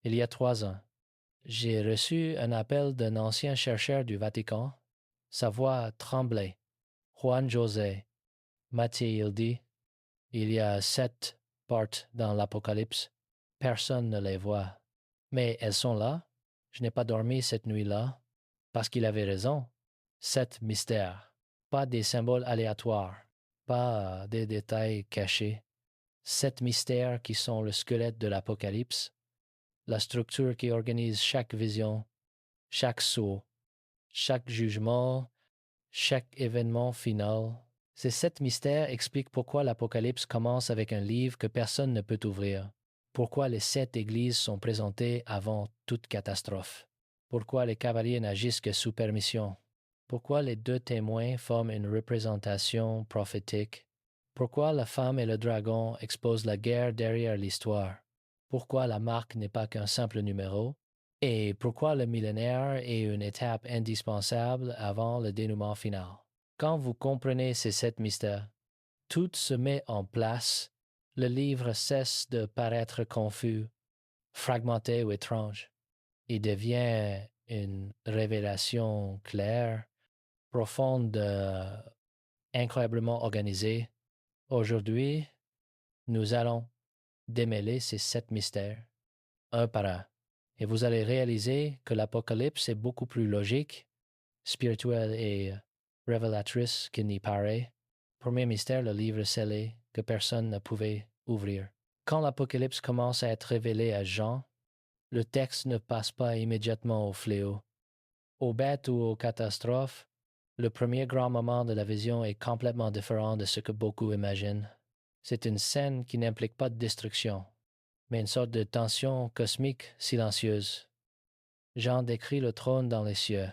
Il y a 3 ans, j'ai reçu un appel d'un ancien chercheur du Vatican. Sa voix tremblait. Juan José, Mathilde, il y a 7 portes dans l'Apocalypse. Personne ne les voit. Mais elles sont là. Je n'ai pas dormi cette nuit-là. Parce qu'il avait raison. 7 mystères. Pas des symboles aléatoires. Pas des détails cachés. 7 mystères qui sont le squelette de l'Apocalypse. La structure qui organise chaque vision, chaque saut, chaque jugement, chaque événement final. Ces 7 mystères expliquent pourquoi l'Apocalypse commence avec un livre que personne ne peut ouvrir, pourquoi les 7 églises sont présentées avant toute catastrophe, pourquoi les cavaliers n'agissent que sous permission, pourquoi les 2 témoins forment une représentation prophétique, pourquoi la femme et le dragon exposent la guerre derrière l'histoire, pourquoi la marque n'est pas qu'un simple numéro, et pourquoi le millénaire est une étape indispensable avant le dénouement final. Quand vous comprenez ces 7 mystères, tout se met en place, le livre cesse de paraître confus, fragmenté ou étrange. Il devient une révélation claire, profonde, incroyablement organisée. Aujourd'hui, nous allons démêler ces 7 mystères, un par un, et vous allez réaliser que l'Apocalypse est beaucoup plus logique, spirituel et révélatrice qu'il n'y paraît. Premier mystère, le livre scellé que personne ne pouvait ouvrir. Quand l'Apocalypse commence à être révélé à Jean, le texte ne passe pas immédiatement au fléau. Aux bêtes ou aux catastrophes, le premier grand moment de la vision est complètement différent de ce que beaucoup imaginent. C'est une scène qui n'implique pas de destruction, mais une sorte de tension cosmique silencieuse. Jean décrit le trône dans les cieux,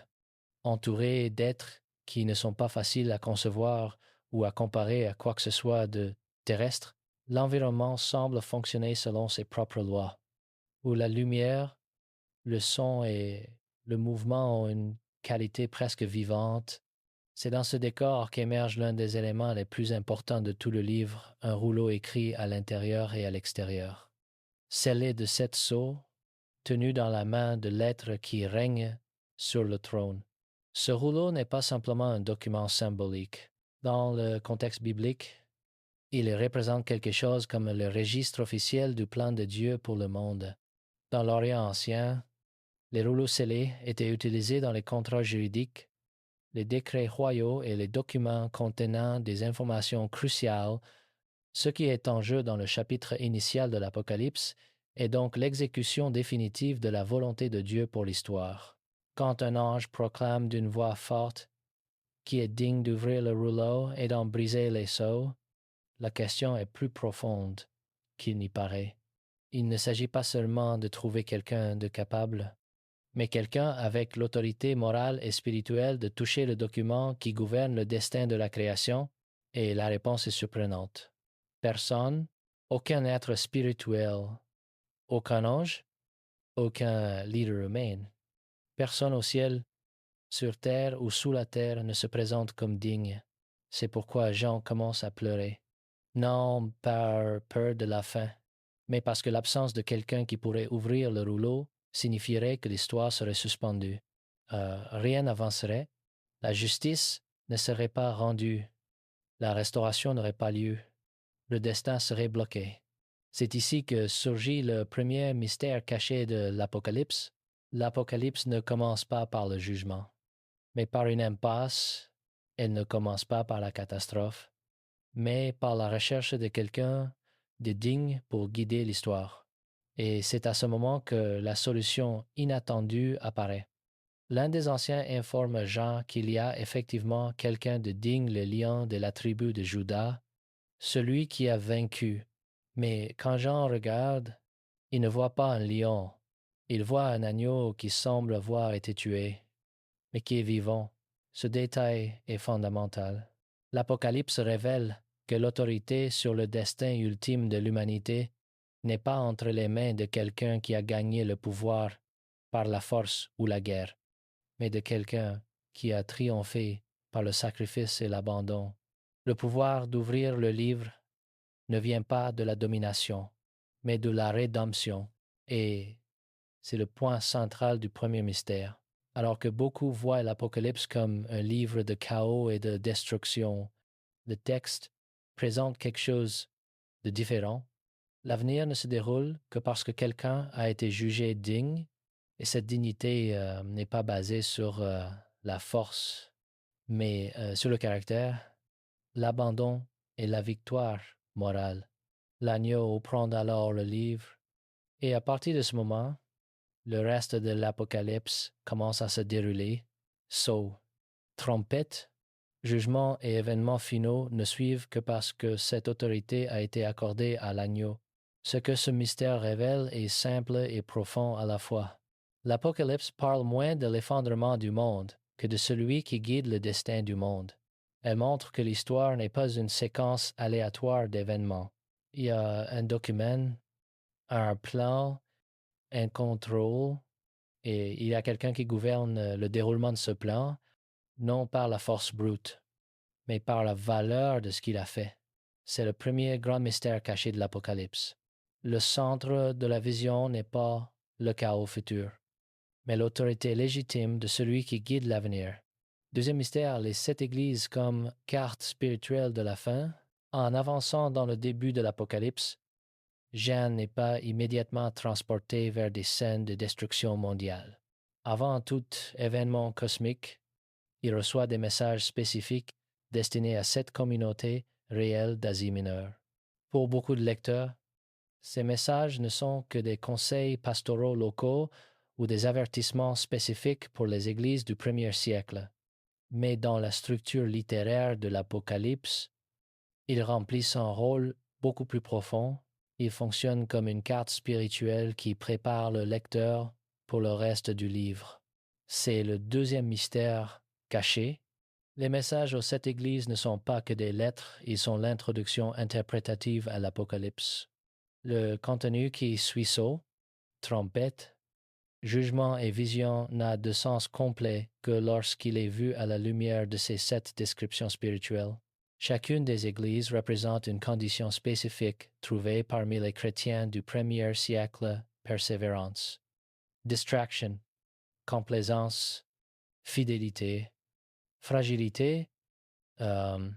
entouré d'êtres qui ne sont pas faciles à concevoir ou à comparer à quoi que ce soit de terrestre. L'environnement semble fonctionner selon ses propres lois, où la lumière, le son et le mouvement ont une qualité presque vivante. C'est dans ce décor qu'émerge l'un des éléments les plus importants de tout le livre, un rouleau écrit à l'intérieur et à l'extérieur. Scellé de 7 sceaux, tenu dans la main de l'être qui règne sur le trône. Ce rouleau n'est pas simplement un document symbolique. Dans le contexte biblique, il représente quelque chose comme le registre officiel du plan de Dieu pour le monde. Dans l'Orient ancien, les rouleaux scellés étaient utilisés dans les contrats juridiques, les décrets royaux et les documents contenant des informations cruciales. Ce qui est en jeu dans le chapitre initial de l'Apocalypse est donc l'exécution définitive de la volonté de Dieu pour l'histoire. Quand un ange proclame d'une voix forte qui est digne d'ouvrir le rouleau et d'en briser les sceaux, la question est plus profonde qu'il n'y paraît. Il ne s'agit pas seulement de trouver quelqu'un de capable, mais quelqu'un avec l'autorité morale et spirituelle de toucher le document qui gouverne le destin de la création, et la réponse est surprenante. Personne, aucun être spirituel, aucun ange, aucun leader humain, personne au ciel, sur terre ou sous la terre ne se présente comme digne. C'est pourquoi Jean commence à pleurer. Non par peur de la fin, mais parce que l'absence de quelqu'un qui pourrait ouvrir le rouleau signifierait que l'histoire serait suspendue. Rien n'avancerait, la justice ne serait pas rendue, la restauration n'aurait pas lieu, le destin serait bloqué. C'est ici que surgit le premier mystère caché de l'Apocalypse. L'Apocalypse ne commence pas par le jugement, mais par une impasse. Elle ne commence pas par la catastrophe, mais par la recherche de quelqu'un de digne pour guider l'histoire. Et c'est à ce moment que la solution inattendue apparaît. L'un des anciens informe Jean qu'il y a effectivement quelqu'un de digne, le lion de la tribu de Juda, celui qui a vaincu. Mais quand Jean regarde, il ne voit pas un lion, il voit un agneau qui semble avoir été tué, mais qui est vivant. Ce détail est fondamental. L'Apocalypse révèle que l'autorité sur le destin ultime de l'humanité n'est pas entre les mains de quelqu'un qui a gagné le pouvoir par la force ou la guerre, mais de quelqu'un qui a triomphé par le sacrifice et l'abandon. Le pouvoir d'ouvrir le livre ne vient pas de la domination, mais de la rédemption. Et C'est le point central du premier mystère. Alors que beaucoup voient l'Apocalypse comme un livre de chaos et de destruction, le texte présente quelque chose de différent. L'avenir ne se déroule que parce que quelqu'un a été jugé digne, et cette dignité n'est pas basée sur la force, mais sur le caractère, l'abandon et la victoire morale. L'agneau prend alors le livre, et à partir de ce moment, le reste de l'Apocalypse commence à se dérouler. Sceaux, trompette, jugement et événements finaux ne suivent que parce que cette autorité a été accordée à l'agneau. Ce que ce mystère révèle est simple et profond à la fois. L'Apocalypse parle moins de l'effondrement du monde que de celui qui guide le destin du monde. Elle montre que l'histoire n'est pas une séquence aléatoire d'événements. Il y a un document, un plan, un contrôle, et il y a quelqu'un qui gouverne le déroulement de ce plan, non par la force brute, mais par la valeur de ce qu'il a fait. C'est le premier grand mystère caché de l'Apocalypse. Le centre de la vision n'est pas le chaos futur, mais l'autorité légitime de celui qui guide l'avenir. Deuxième mystère, les sept églises comme carte spirituelle de la fin. En avançant dans le début de l'Apocalypse, Jean n'est pas immédiatement transporté vers des scènes de destruction mondiale. Avant tout événement cosmique, il reçoit des messages spécifiques destinés à cette communauté réelle d'Asie mineure. Pour beaucoup de lecteurs, ces messages ne sont que des conseils pastoraux locaux ou des avertissements spécifiques pour les églises du premier siècle. Mais dans la structure littéraire de l'Apocalypse, ils remplissent un rôle beaucoup plus profond. Ils fonctionnent comme une carte spirituelle qui prépare le lecteur pour le reste du livre. C'est le deuxième mystère caché. Les messages aux sept églises ne sont pas que des lettres, ils sont l'introduction interprétative à l'Apocalypse. Le contenu qui suit trompette, jugement et vision n'a de sens complet que lorsqu'il est vu à la lumière de ces sept descriptions spirituelles. Chacune des églises représente une condition spécifique trouvée parmi les chrétiens du premier siècle, persévérance, distraction, complaisance, fidélité, fragilité, euh,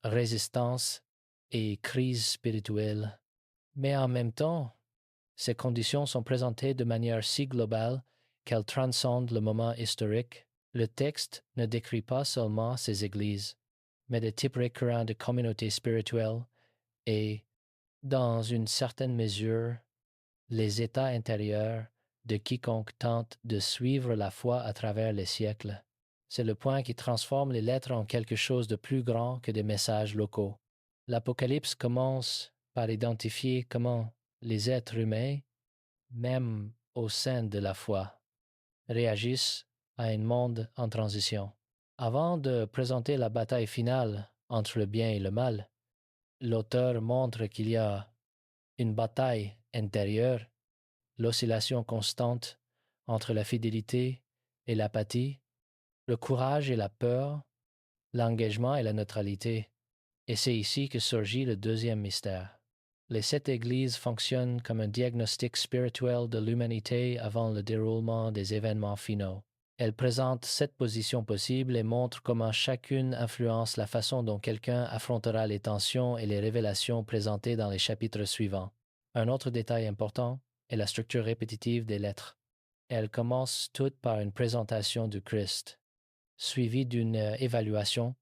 résistance et crise spirituelle. Mais en même temps, ces conditions sont présentées de manière si globale qu'elles transcendent le moment historique. Le texte ne décrit pas seulement ces églises, mais des types récurrents de communautés spirituelles et, dans une certaine mesure, les états intérieurs de quiconque tente de suivre la foi à travers les siècles. C'est le point qui transforme les lettres en quelque chose de plus grand que des messages locaux. L'Apocalypse commence par identifier comment les êtres humains, même au sein de la foi, réagissent à un monde en transition. Avant de présenter la bataille finale entre le bien et le mal, l'auteur montre qu'il y a une bataille intérieure, l'oscillation constante entre la fidélité et l'apathie, le courage et la peur, l'engagement et la neutralité. Et c'est ici que surgit le deuxième mystère. Les sept églises fonctionnent comme un diagnostic spirituel de l'humanité avant le déroulement des événements finaux. Elles présentent sept positions possibles et montrent comment chacune influence la façon dont quelqu'un affrontera les tensions et les révélations présentées dans les chapitres suivants. Un autre détail important est la structure répétitive des lettres. Elles commencent toutes par une présentation du Christ, suivie d'une évaluation,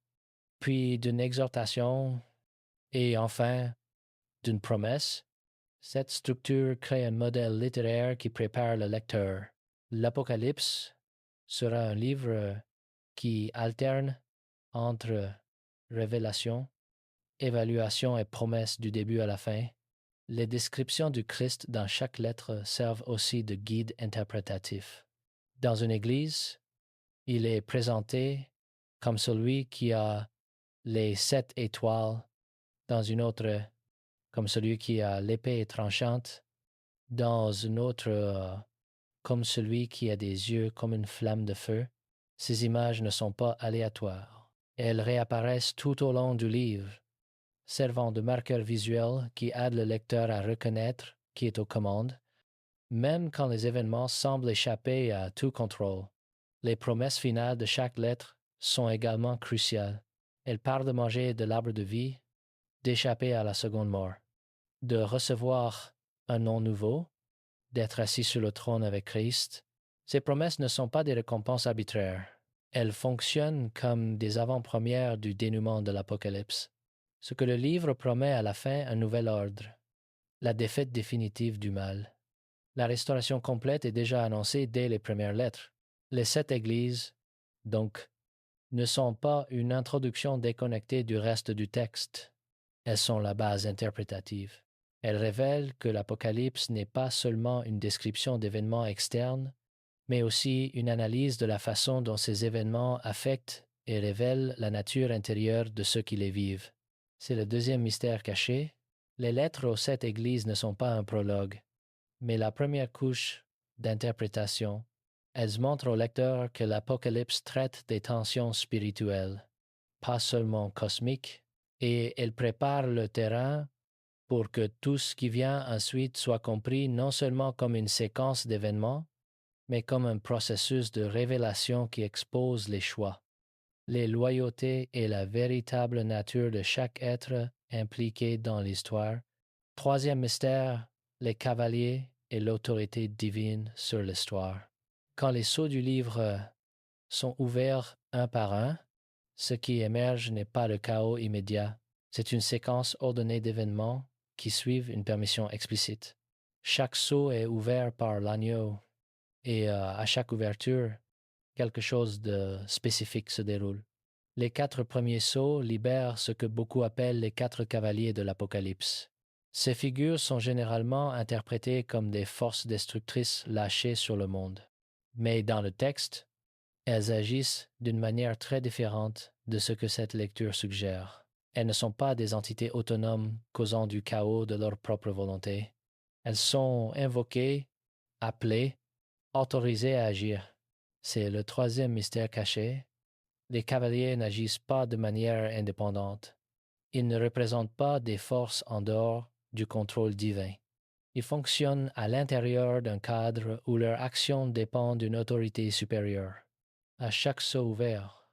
puis d'une exhortation et enfin d'une promesse. Cette structure crée un modèle littéraire qui prépare le lecteur. L'Apocalypse sera un livre qui alterne entre révélation, évaluation et promesse du début à la fin. Les descriptions du Christ dans chaque lettre servent aussi de guide interprétatif. Dans une église, il est présenté comme celui qui a les 7 étoiles, dans une autre comme celui qui a l'épée tranchante, dans une autre comme celui qui a des yeux comme une flamme de feu. Ces images ne sont pas aléatoires. Elles réapparaissent tout au long du livre, servant de marqueurs visuels qui aident le lecteur à reconnaître qui est aux commandes. Même quand les événements semblent échapper à tout contrôle, les promesses finales de chaque lettre sont également cruciales. Elle parle de manger de l'arbre de vie, d'échapper à la seconde mort, de recevoir un nom nouveau, d'être assis sur le trône avec Christ. Ces promesses ne sont pas des récompenses arbitraires. Elles fonctionnent comme des avant-premières du dénouement de l'Apocalypse. Ce que le livre promet à la fin, un nouvel ordre, la défaite définitive du mal. La restauration complète est déjà annoncée dès les premières lettres. Les 7 églises, donc, ne sont pas une introduction déconnectée du reste du texte. Elles sont la base interprétative. Elles révèlent que l'Apocalypse n'est pas seulement une description d'événements externes, mais aussi une analyse de la façon dont ces événements affectent et révèlent la nature intérieure de ceux qui les vivent. C'est le deuxième mystère caché. Les lettres aux 7 églises ne sont pas un prologue, mais la première couche d'interprétation. Elles montrent au lecteur que l'Apocalypse traite des tensions spirituelles, pas seulement cosmiques, et elle prépare le terrain pour que tout ce qui vient ensuite soit compris non seulement comme une séquence d'événements, mais comme un processus de révélation qui expose les choix, les loyautés et la véritable nature de chaque être impliqué dans l'histoire. Troisième mystère, les cavaliers et l'autorité divine sur l'histoire. Quand les sceaux du livre sont ouverts un par un, ce qui émerge n'est pas le chaos immédiat, c'est une séquence ordonnée d'événements qui suivent une permission explicite. Chaque sceau est ouvert par l'agneau et à chaque ouverture, quelque chose de spécifique se déroule. Les 4 premiers sceaux libèrent ce que beaucoup appellent les 4 cavaliers de l'Apocalypse. Ces figures sont généralement interprétées comme des forces destructrices lâchées sur le monde. Mais dans le texte, elles agissent d'une manière très différente de ce que cette lecture suggère. Elles ne sont pas des entités autonomes causant du chaos de leur propre volonté. Elles sont invoquées, appelées, autorisées à agir. C'est le troisième mystère caché. Les cavaliers n'agissent pas de manière indépendante. Ils ne représentent pas des forces en dehors du contrôle divin. Ils fonctionnent à l'intérieur d'un cadre où leur action dépend d'une autorité supérieure. À chaque sceau ouvert,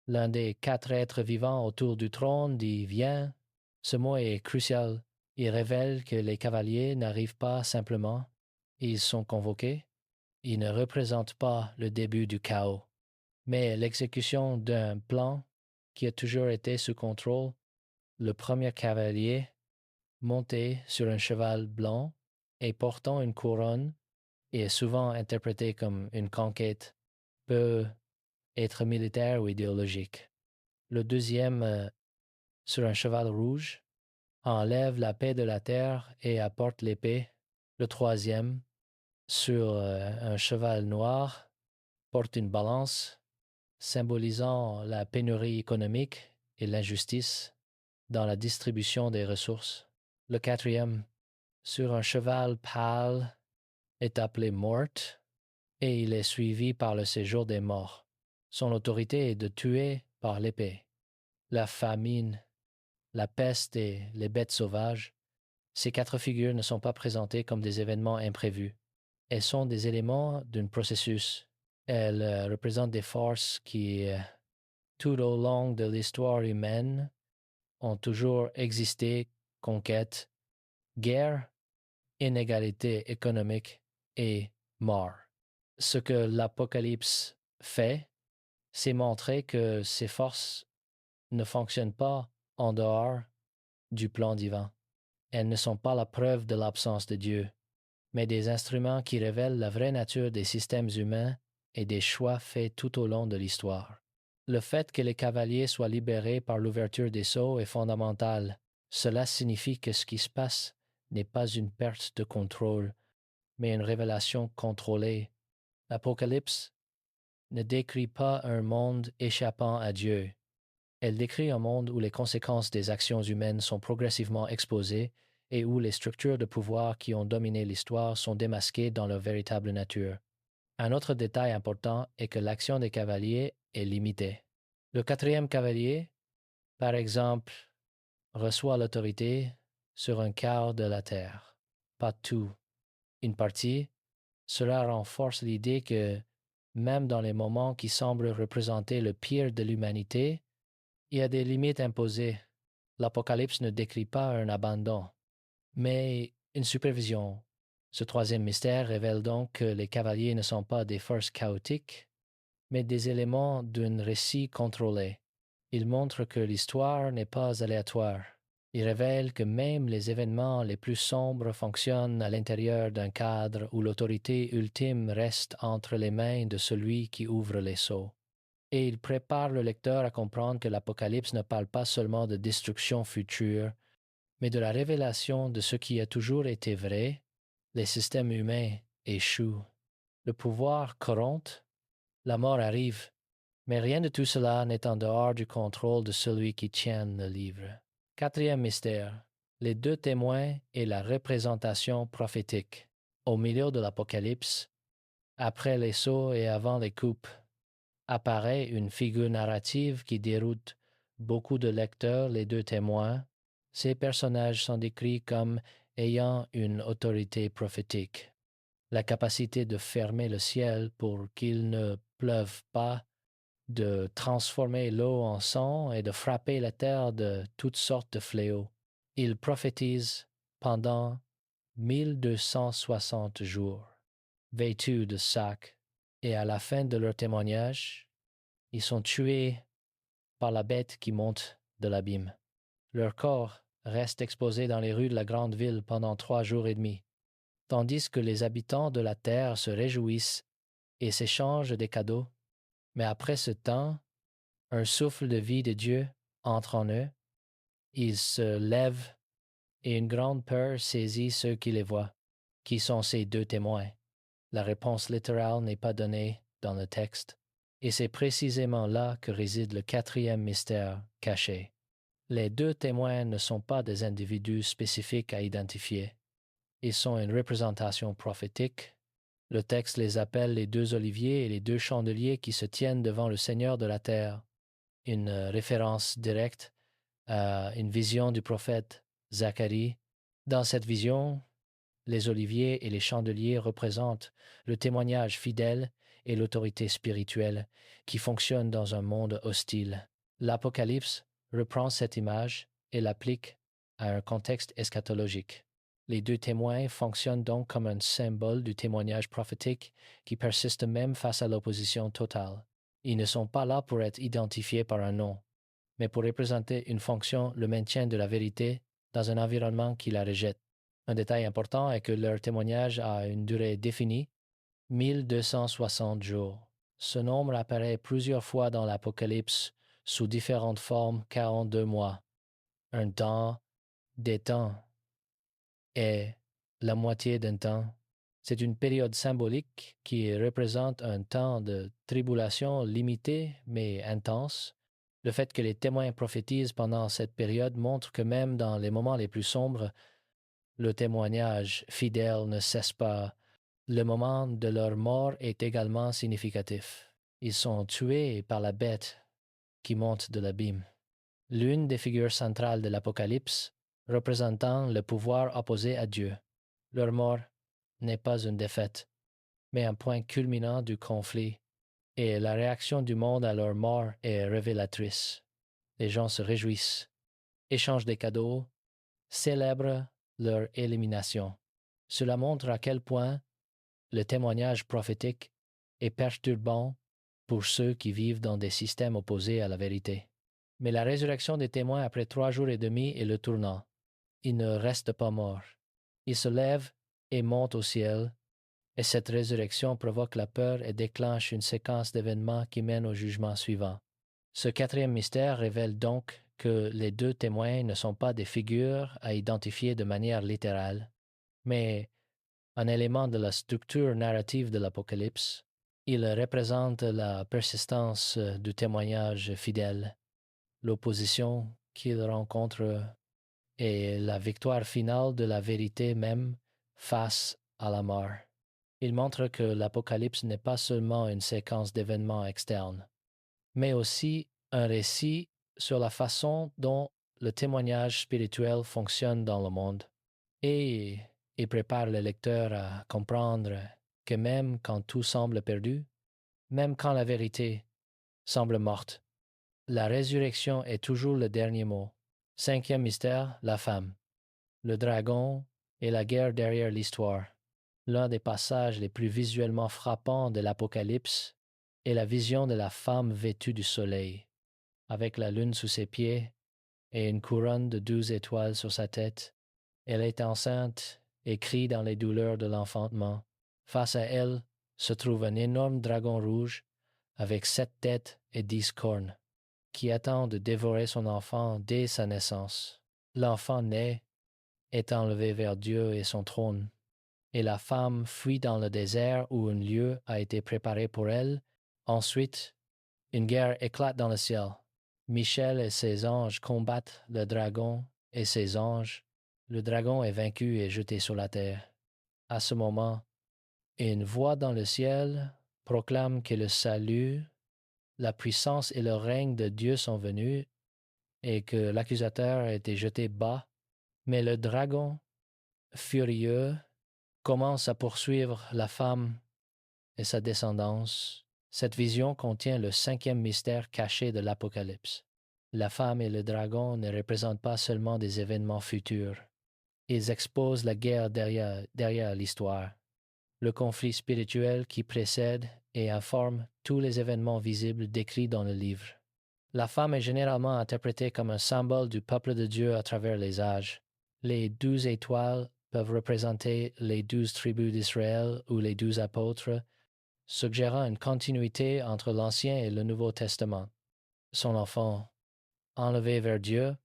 l'un des 4 êtres vivants autour du trône dit « Viens ». Ce mot est crucial. Il révèle que les cavaliers n'arrivent pas simplement. Ils sont convoqués. Ils ne représentent pas le début du chaos, mais l'exécution d'un plan qui a toujours été sous contrôle. Le premier cavalier, monté sur un cheval blanc et portant une couronne, et est souvent interprété comme une conquête, peut être militaire ou idéologique. Le deuxième, sur un cheval rouge, enlève la paix de la terre et apporte l'épée. Le troisième, sur un cheval noir, porte une balance, symbolisant la pénurie économique et l'injustice dans la distribution des ressources. Le quatrième, sur un cheval pâle, est appelé Mort, et il est suivi par le séjour des morts. Son autorité est de tuer par l'épée. La famine, la peste et les bêtes sauvages, ces 4 figures ne sont pas présentées comme des événements imprévus. Elles sont des éléments d'un processus. Elles représentent des forces qui, tout au long de l'histoire humaine, ont toujours existé: conquête, guerre, inégalité économique et mort. Ce que l'Apocalypse fait, c'est montrer que ces forces ne fonctionnent pas en dehors du plan divin. Elles ne sont pas la preuve de l'absence de Dieu, mais des instruments qui révèlent la vraie nature des systèmes humains et des choix faits tout au long de l'histoire. Le fait que les cavaliers soient libérés par l'ouverture des sceaux est fondamental. Cela signifie que ce qui se passe n'est pas une perte de contrôle, mais une révélation contrôlée. L'Apocalypse ne décrit pas un monde échappant à Dieu. Elle décrit un monde où les conséquences des actions humaines sont progressivement exposées et où les structures de pouvoir qui ont dominé l'histoire sont démasquées dans leur véritable nature. Un autre détail important est que l'action des cavaliers est limitée. Le 4e cavalier, par exemple, reçoit l'autorité sur un quart de la terre. Pas tout. Une partie, Cela renforce l'idée que, même dans les moments qui semblent représenter le pire de l'humanité, il y a des limites imposées. L'Apocalypse ne décrit pas un abandon, mais une supervision. Ce troisième mystère révèle donc que les cavaliers ne sont pas des forces chaotiques, mais des éléments d'un récit contrôlé. Il montre que l'histoire n'est pas aléatoire. Il révèle que même les événements les plus sombres fonctionnent à l'intérieur d'un cadre où l'autorité ultime reste entre les mains de celui qui ouvre les sceaux. Et il prépare le lecteur à comprendre que l'Apocalypse ne parle pas seulement de destruction future, mais de la révélation de ce qui a toujours été vrai. Les systèmes humains échouent. Le pouvoir corrompt, la mort arrive, mais rien de tout cela n'est en dehors du contrôle de celui qui tient le livre. Quatrième mystère, les deux témoins et la représentation prophétique. Au milieu de l'Apocalypse, après les sauts et avant les coupes, apparaît une figure narrative qui déroute beaucoup de lecteurs, les deux témoins. Ces personnages sont décrits comme ayant une autorité prophétique, la capacité de fermer le ciel pour qu'il ne pleuve pas, de transformer l'eau en sang et de frapper la terre de toutes sortes de fléaux. Ils prophétisent pendant 1260 jours, vêtus de sacs, et à la fin de leur témoignage, ils sont tués par la bête qui monte de l'abîme. Leur corps reste exposé dans les rues de la grande ville pendant 3 jours et demi, tandis que les habitants de la terre se réjouissent et s'échangent des cadeaux. Mais après ce temps, un souffle de vie de Dieu entre en eux. Ils se lèvent et une grande peur saisit ceux qui les voient. Qui sont ces deux témoins? La réponse littérale n'est pas donnée dans le texte, et c'est précisément là que réside le quatrième mystère caché. Les deux témoins ne sont pas des individus spécifiques à identifier. Ils sont une représentation prophétique. Le texte les appelle les deux oliviers et les deux chandeliers qui se tiennent devant le Seigneur de la terre, une référence directe à une vision du prophète Zacharie. Dans cette vision, les oliviers et les chandeliers représentent le témoignage fidèle et l'autorité spirituelle qui fonctionnent dans un monde hostile. L'Apocalypse reprend cette image et l'applique à un contexte eschatologique. Les deux témoins fonctionnent donc comme un symbole du témoignage prophétique qui persiste même face à l'opposition totale. Ils ne sont pas là pour être identifiés par un nom, mais pour représenter une fonction, le maintien de la vérité dans un environnement qui la rejette. Un détail important est que leur témoignage a une durée définie, 1260 jours. Ce nombre apparaît plusieurs fois dans l'Apocalypse sous différentes formes, 42 mois, un temps, des temps et la moitié d'un temps. C'est une période symbolique qui représente un temps de tribulation limité mais intense. Le fait que les témoins prophétisent pendant cette période montre que même dans les moments les plus sombres, le témoignage fidèle ne cesse pas. Le moment de leur mort est également significatif. Ils sont tués par la bête qui monte de l'abîme. L'une des figures centrales de l'Apocalypse, représentant le pouvoir opposé à Dieu. Leur mort n'est pas une défaite, mais un point culminant du conflit, et la réaction du monde à leur mort est révélatrice. Les gens se réjouissent, échangent des cadeaux, célèbrent leur élimination. Cela montre à quel point le témoignage prophétique est perturbant pour ceux qui vivent dans des systèmes opposés à la vérité. Mais la résurrection des témoins après 3 jours et demi est le tournant. Ils ne restent pas morts. Ils se lèvent et montent au ciel, et cette résurrection provoque la peur et déclenche une séquence d'événements qui mène au jugement suivant. Ce quatrième mystère révèle donc que les deux témoins ne sont pas des figures à identifier de manière littérale, mais un élément de la structure narrative de l'Apocalypse. Ils représentent la persistance du témoignage fidèle, l'opposition qu'ils rencontrent et la victoire finale de la vérité même face à la mort. Il montre que l'Apocalypse n'est pas seulement une séquence d'événements externes, mais aussi un récit sur la façon dont le témoignage spirituel fonctionne dans le monde. Et il prépare le lecteur à comprendre que même quand tout semble perdu, même quand la vérité semble morte, la résurrection est toujours le dernier mot. Cinquième mystère, la femme, le dragon et la guerre derrière l'histoire. L'un des passages les plus visuellement frappants de l'Apocalypse est la vision de la femme vêtue du soleil, avec la lune sous ses pieds et une couronne de 12 étoiles sur sa tête. Elle est enceinte et crie dans les douleurs de l'enfantement. Face à elle se trouve un énorme dragon rouge avec 7 têtes et 10 cornes, qui attend de dévorer son enfant dès sa naissance. L'enfant naît, est enlevé vers Dieu et son trône, et la femme fuit dans le désert où un lieu a été préparé pour elle. Ensuite, une guerre éclate dans le ciel. Michel et ses anges combattent le dragon et ses anges. Le dragon est vaincu et jeté sur la terre. À ce moment, une voix dans le ciel proclame que le salut, la puissance et le règne de Dieu sont venus et que l'accusateur a été jeté bas. Mais le dragon, furieux, commence à poursuivre la femme et sa descendance. Cette vision contient le cinquième mystère caché de l'Apocalypse. La femme et le dragon ne représentent pas seulement des événements futurs. Ils exposent la guerre derrière l'histoire, le conflit spirituel qui précède et informe tous les événements visibles décrits dans le livre. La femme est généralement interprétée comme un symbole du peuple de Dieu à travers les âges. Les 12 étoiles peuvent représenter les 12 tribus d'Israël ou les 12 apôtres, suggérant une continuité entre l'Ancien et le Nouveau Testament. Son enfant, enlevé vers Dieu,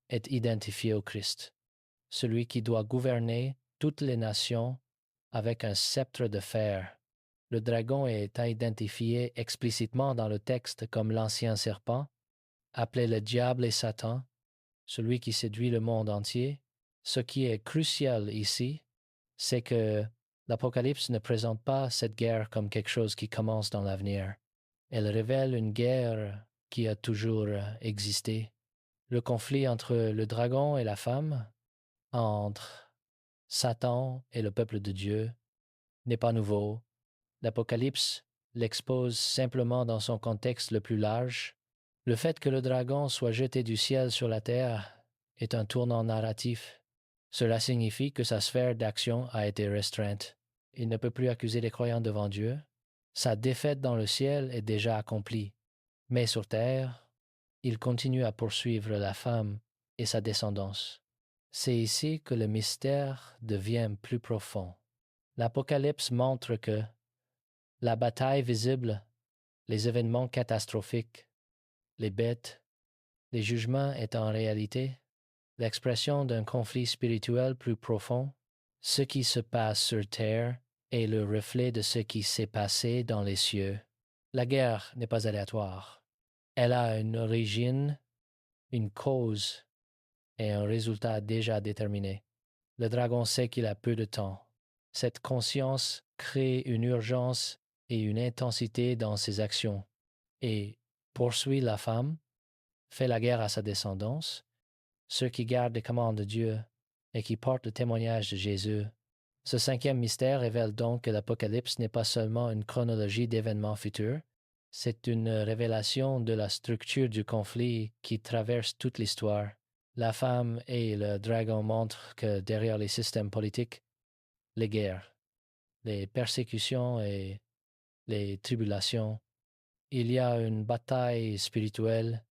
est identifié au Christ, celui qui doit gouverner toutes les nations avec un sceptre de fer. Le dragon est identifié explicitement dans le texte comme l'ancien serpent, appelé le diable et Satan, celui qui séduit le monde entier. Ce qui est crucial ici, c'est que l'Apocalypse ne présente pas cette guerre comme quelque chose qui commence dans l'avenir. Elle révèle une guerre qui a toujours existé. Le conflit entre le dragon et la femme, entre Satan et le peuple de Dieu, n'est pas nouveau. L'Apocalypse l'expose simplement dans son contexte le plus large. Le fait que le dragon soit jeté du ciel sur la terre est un tournant narratif. Cela signifie que sa sphère d'action a été restreinte. Il ne peut plus accuser les croyants devant Dieu. Sa défaite dans le ciel est déjà accomplie. Mais sur terre, il continue à poursuivre la femme et sa descendance. C'est ici que le mystère devient plus profond. L'Apocalypse montre que la bataille visible, les événements catastrophiques, les bêtes, les jugements est en réalité l'expression d'un conflit spirituel plus profond. Ce qui se passe sur terre est le reflet de ce qui s'est passé dans les cieux. La guerre n'est pas aléatoire. Elle a une origine, une cause et un résultat déjà déterminé. Le dragon sait qu'il a peu de temps. Cette conscience crée une urgence et une intensité dans ses actions et poursuit la femme, fait la guerre à sa descendance, ceux qui gardent les commandes de Dieu et qui portent le témoignage de Jésus. Ce cinquième mystère révèle donc que l'Apocalypse n'est pas seulement une chronologie d'événements futurs, c'est une révélation de la structure du conflit qui traverse toute l'histoire. La femme et le dragon montrent que derrière les systèmes politiques, les guerres, les persécutions et les tribulations, il y a une bataille spirituelle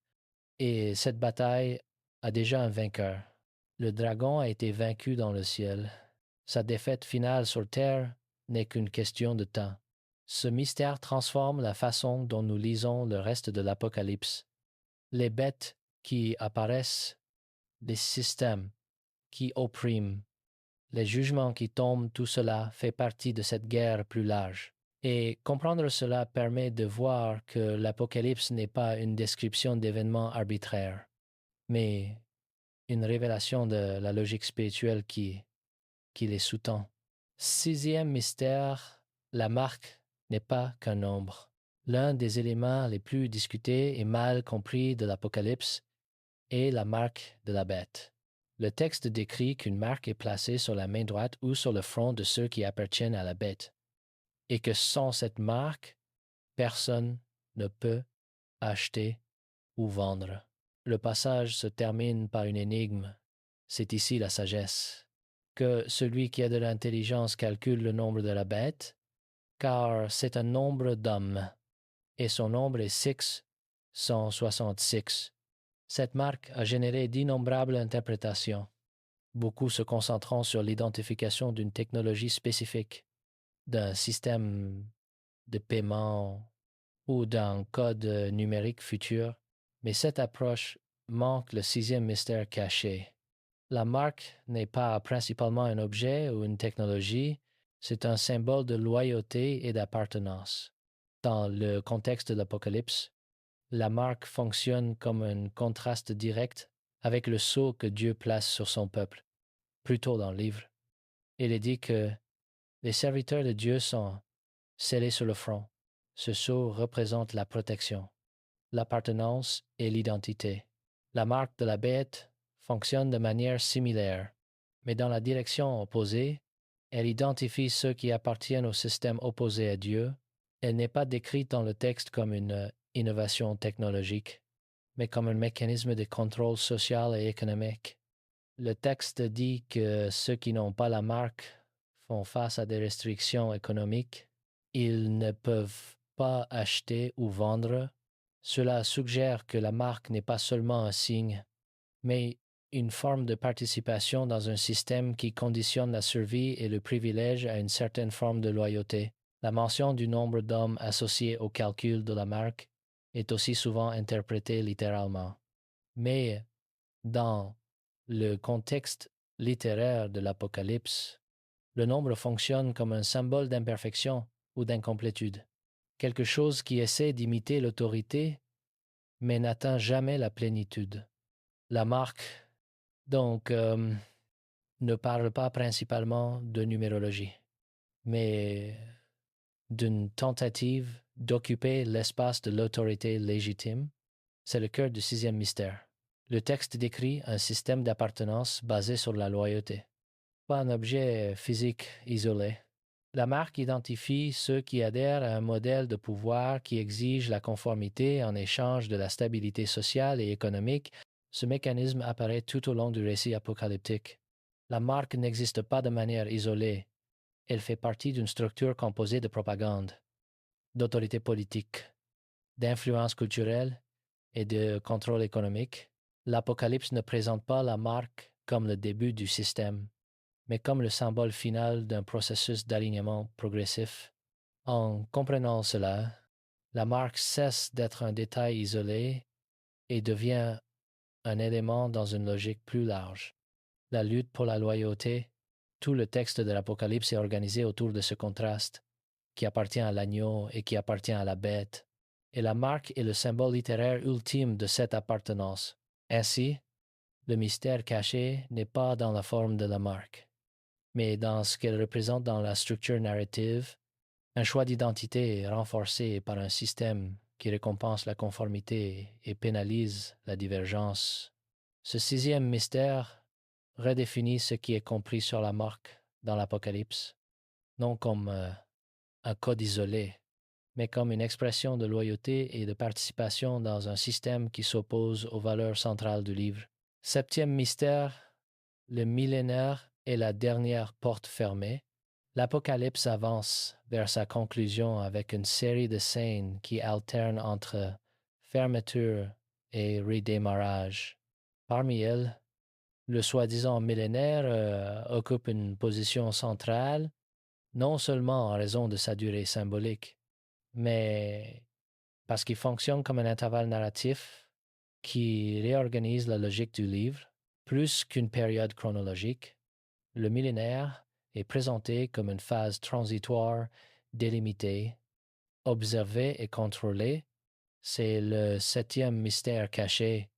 et cette bataille a déjà un vainqueur. Le dragon a été vaincu dans le ciel. Sa défaite finale sur terre n'est qu'une question de temps. Ce mystère transforme la façon dont nous lisons le reste de l'Apocalypse. Les bêtes qui apparaissent, les systèmes qui oppriment, les jugements qui tombent, tout cela fait partie de cette guerre plus large. Et comprendre cela permet de voir que l'Apocalypse n'est pas une description d'événements arbitraires, mais une révélation de la logique spirituelle qui les sous-tend. Sixième mystère, la marque n'est pas qu'un nombre. L'un des éléments les plus discutés et mal compris de l'Apocalypse est la marque de la bête. Le texte décrit qu'une marque est placée sur la main droite ou sur le front de ceux qui appartiennent à la bête. et que sans cette marque, personne ne peut acheter ou vendre. Le passage se termine par une énigme. C'est ici la sagesse. Que celui qui a de l'intelligence calcule le nombre de la bête, car c'est un nombre d'hommes, et son nombre est 666. Cette marque a généré d'innombrables interprétations, beaucoup se concentrant sur l'identification d'une technologie spécifique, d'un système de paiement ou d'un code numérique futur, mais cette approche manque le sixième mystère caché. La marque n'est pas principalement un objet ou une technologie, c'est un symbole de loyauté et d'appartenance. Dans le contexte de l'Apocalypse, la marque fonctionne comme un contraste direct avec le sceau que Dieu place sur son peuple. Plus tôt dans le livre, il est dit que les serviteurs de Dieu sont scellés sur le front. Ce sceau représente la protection, l'appartenance et l'identité. La marque de la bête fonctionne de manière similaire, mais dans la direction opposée. Elle identifie ceux qui appartiennent au système opposé à Dieu. Elle n'est pas décrite dans le texte comme une innovation technologique, mais comme un mécanisme de contrôle social et économique. Le texte dit que ceux qui n'ont pas la marque font face à des restrictions économiques. Ils ne peuvent pas acheter ou vendre. Cela suggère que la marque n'est pas seulement un signe, mais une forme de participation dans un système qui conditionne la survie et le privilège à une certaine forme de loyauté. La mention du nombre d'hommes associé au calcul de la marque est aussi souvent interprétée littéralement. Mais dans le contexte littéraire de l'Apocalypse, le nombre fonctionne comme un symbole d'imperfection ou d'incomplétude, quelque chose qui essaie d'imiter l'autorité, mais n'atteint jamais la plénitude. La marque, donc, ne parle pas principalement de numérologie, mais d'une tentative d'occuper l'espace de l'autorité légitime. C'est le cœur du sixième mystère. Le texte décrit un système d'appartenance basé sur la loyauté, pas un objet physique isolé. La marque identifie ceux qui adhèrent à un modèle de pouvoir qui exige la conformité en échange de la stabilité sociale et économique. Ce mécanisme apparaît tout au long du récit apocalyptique. La marque n'existe pas de manière isolée. Elle fait partie d'une structure composée de propagande, d'autorité politique, d'influence culturelle et de contrôle économique. L'Apocalypse ne présente pas la marque comme le début du système, mais comme le symbole final d'un processus d'alignement progressif. En comprenant cela, la marque cesse d'être un détail isolé et devient un élément dans une logique plus large. La lutte pour la loyauté, tout le texte de l'Apocalypse est organisé autour de ce contraste, qui appartient à l'agneau et qui appartient à la bête, et la marque est le symbole littéraire ultime de cette appartenance. Ainsi, le mystère caché n'est pas dans la forme de la marque, mais dans ce qu'elle représente dans la structure narrative. Un choix d'identité est renforcé par un système qui récompense la conformité et pénalise la divergence. Ce sixième mystère redéfinit ce qui est compris sur la marque dans l'Apocalypse, non comme un code isolé, mais comme une expression de loyauté et de participation dans un système qui s'oppose aux valeurs centrales du livre. Septième mystère, le millénaire est la dernière porte fermée. L'Apocalypse avance vers sa conclusion avec une série de scènes qui alternent entre fermeture et redémarrage. Parmi elles, le soi-disant millénaire occupe une position centrale, non seulement en raison de sa durée symbolique, mais parce qu'il fonctionne comme un intervalle narratif qui réorganise la logique du livre. Plus qu'une période chronologique, le millénaire est présenté comme une phase transitoire délimitée, observée et contrôlée. C'est le septième mystère caché.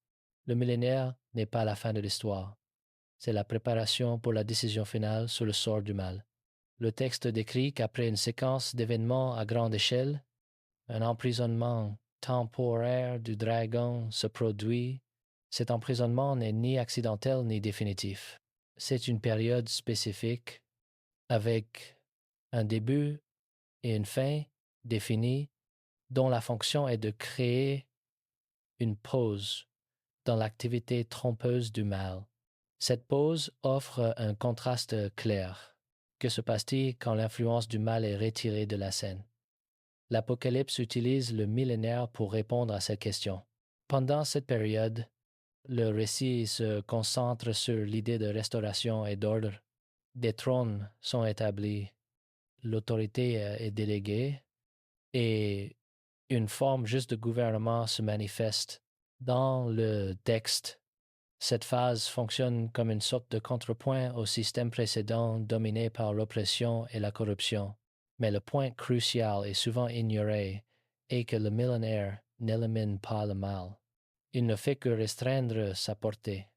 Le millénaire n'est pas la fin de l'histoire. C'est la préparation pour la décision finale sur le sort du mal. Le texte décrit qu'après une séquence d'événements à grande échelle, un emprisonnement temporaire du dragon se produit. Cet emprisonnement n'est ni accidentel ni définitif. C'est une période spécifique avec un début et une fin définie dont la fonction est de créer une pause dans l'activité trompeuse du mal. Cette pause offre un contraste clair. Que se passe-t-il quand l'influence du mal est retirée de la scène? L'Apocalypse utilise le millénaire pour répondre à cette question. Pendant cette période, le récit se concentre sur l'idée de restauration et d'ordre. Des trônes sont établis, l'autorité est déléguée et une forme juste de gouvernement se manifeste. Dans le texte, cette phase fonctionne comme une sorte de contrepoint au système précédent dominé par l'oppression et la corruption. Mais le point crucial et souvent ignoré est que le millénaire n'élimine pas le mal. Il ne fait que restreindre sa portée.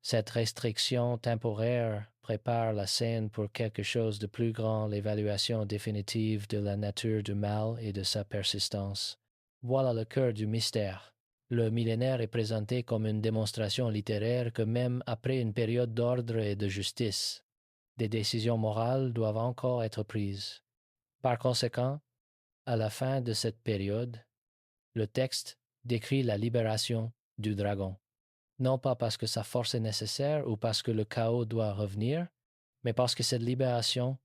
Cette restriction temporaire prépare la scène pour quelque chose de plus grand, l'évaluation définitive de la nature du mal et de sa persistance. Voilà le cœur du mystère. Le millénaire est présenté comme une démonstration littéraire que même après une période d'ordre et de justice, des décisions morales doivent encore être prises. Par conséquent, à la fin de cette période, le texte décrit la libération du dragon. Non pas parce que sa force est nécessaire ou parce que le chaos doit revenir, mais parce que cette libération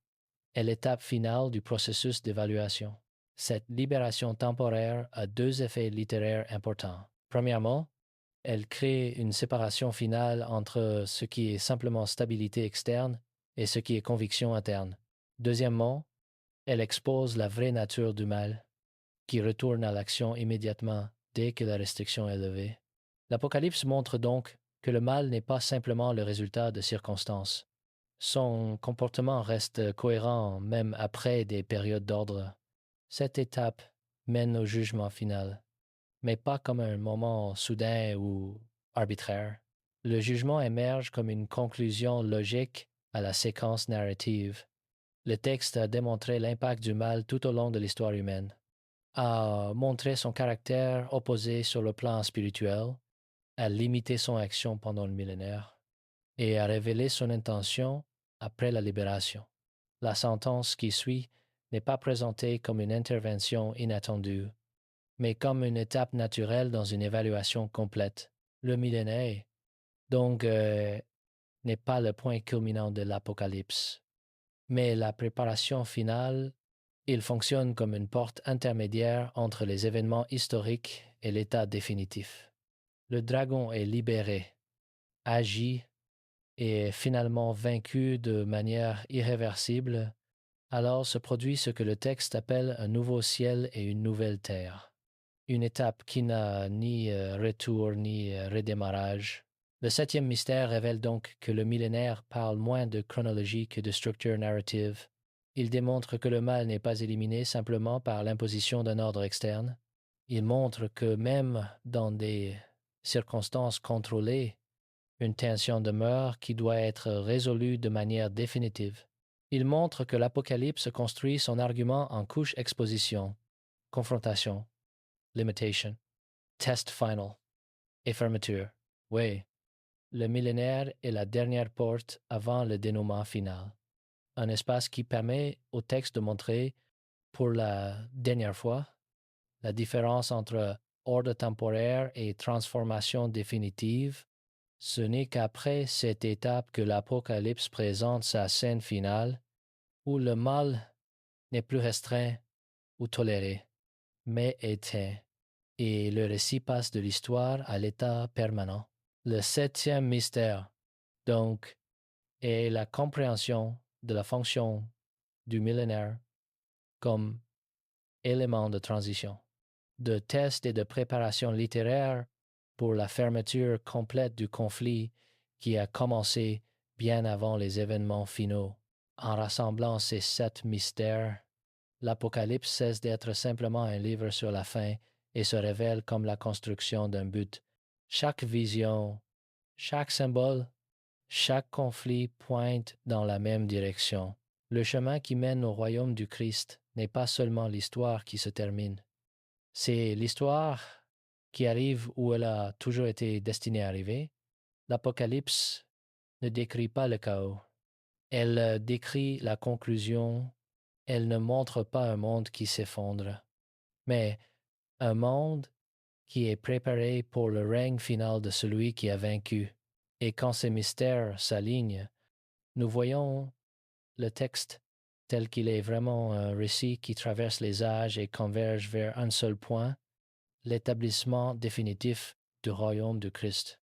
est l'étape finale du processus d'évaluation. Cette libération temporaire a deux effets littéraires importants. Premièrement, elle crée une séparation finale entre ce qui est simplement stabilité externe et ce qui est conviction interne. Deuxièmement, elle expose la vraie nature du mal, qui retourne à l'action immédiatement dès que la restriction est levée. L'Apocalypse montre donc que le mal n'est pas simplement le résultat de circonstances. Son comportement reste cohérent même après des périodes d'ordre. Cette étape mène au jugement final, mais pas comme un moment soudain ou arbitraire. Le jugement émerge comme une conclusion logique à la séquence narrative. Le texte a démontré l'impact du mal tout au long de l'histoire humaine, a montré son caractère opposé sur le plan spirituel, a limité son action pendant le millénaire et a révélé son intention après la libération. La sentence qui suit n'est pas présentée comme une intervention inattendue, mais comme une étape naturelle dans une évaluation complète. Le millénaire, donc, n'est pas le point culminant de l'Apocalypse, mais la préparation finale. Il fonctionne comme une porte intermédiaire entre les événements historiques et l'état définitif. Le dragon est libéré, agit et est finalement vaincu de manière irréversible. Alors se produit ce que le texte appelle un nouveau ciel et une nouvelle terre. Une étape qui n'a ni retour ni redémarrage. Le septième mystère révèle donc que le millénaire parle moins de chronologie que de structure narrative. Il démontre que le mal n'est pas éliminé simplement par l'imposition d'un ordre externe. Il montre que même dans des circonstances contrôlées, une tension demeure qui doit être résolue de manière définitive. Il montre que l'Apocalypse construit son argument en couche exposition, confrontation, limitation, test final et fermeture. Oui, le millénaire est la dernière porte avant le dénouement final. Un espace qui permet au texte de montrer, pour la dernière fois, la différence entre ordre temporaire et transformation définitive. Ce n'est qu'après cette étape que l'Apocalypse présente sa scène finale, où le mal n'est plus restreint ou toléré, mais éteint, et le récit passe de l'histoire à l'état permanent. Le septième mystère, donc, est la compréhension de la fonction du millénaire comme élément de transition, de test et de préparation littéraire pour la fermeture complète du conflit qui a commencé bien avant les événements finaux. En rassemblant ces 7 mystères, l'Apocalypse cesse d'être simplement un livre sur la fin et se révèle comme la construction d'un but. Chaque vision, chaque symbole, chaque conflit pointe dans la même direction. Le chemin qui mène au royaume du Christ n'est pas seulement l'histoire qui se termine. C'est l'histoire qui arrive où elle a toujours été destinée à arriver. L'Apocalypse ne décrit pas le chaos. Elle décrit la conclusion Elle ne montre pas un monde qui s'effondre, mais un monde qui est préparé pour le règne final de celui qui a vaincu. Et quand ces mystères s'alignent, nous voyons le texte tel qu'il est vraiment un récit qui traverse les âges et converge vers un seul point, l'établissement définitif du royaume du Christ.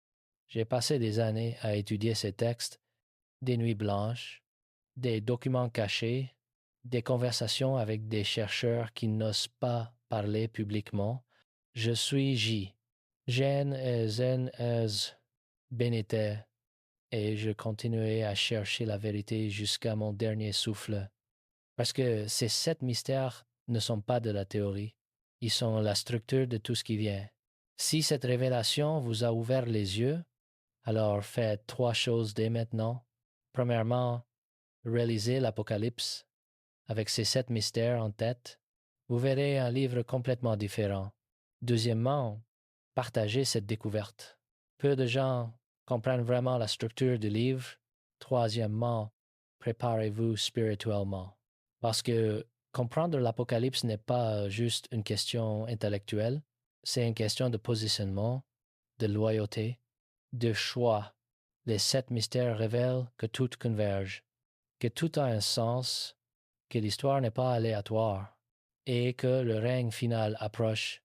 J'ai passé des années à étudier ces textes, des nuits blanches, des documents cachés, des conversations avec des chercheurs qui n'osent pas parler publiquement. Je suis J. Jen et Zen es Benite, et je continuerai à chercher la vérité jusqu'à mon dernier souffle. Parce que ces 7 mystères ne sont pas de la théorie, ils sont la structure de tout ce qui vient. Si cette révélation vous a ouvert les yeux, alors faites 3 choses dès maintenant. Premièrement, réalisez l'Apocalypse avec ces 7 mystères en tête. Vous verrez un livre complètement différent. Deuxièmement, partagez cette découverte. Peu de gens comprennent vraiment la structure du livre. Troisièmement, préparez-vous spirituellement. Parce que comprendre l'Apocalypse n'est pas juste une question intellectuelle, c'est une question de positionnement, de loyauté, de choix. Les 7 mystères révèlent que tout converge, que tout a un sens, que l'histoire n'est pas aléatoire et que le règne final approche.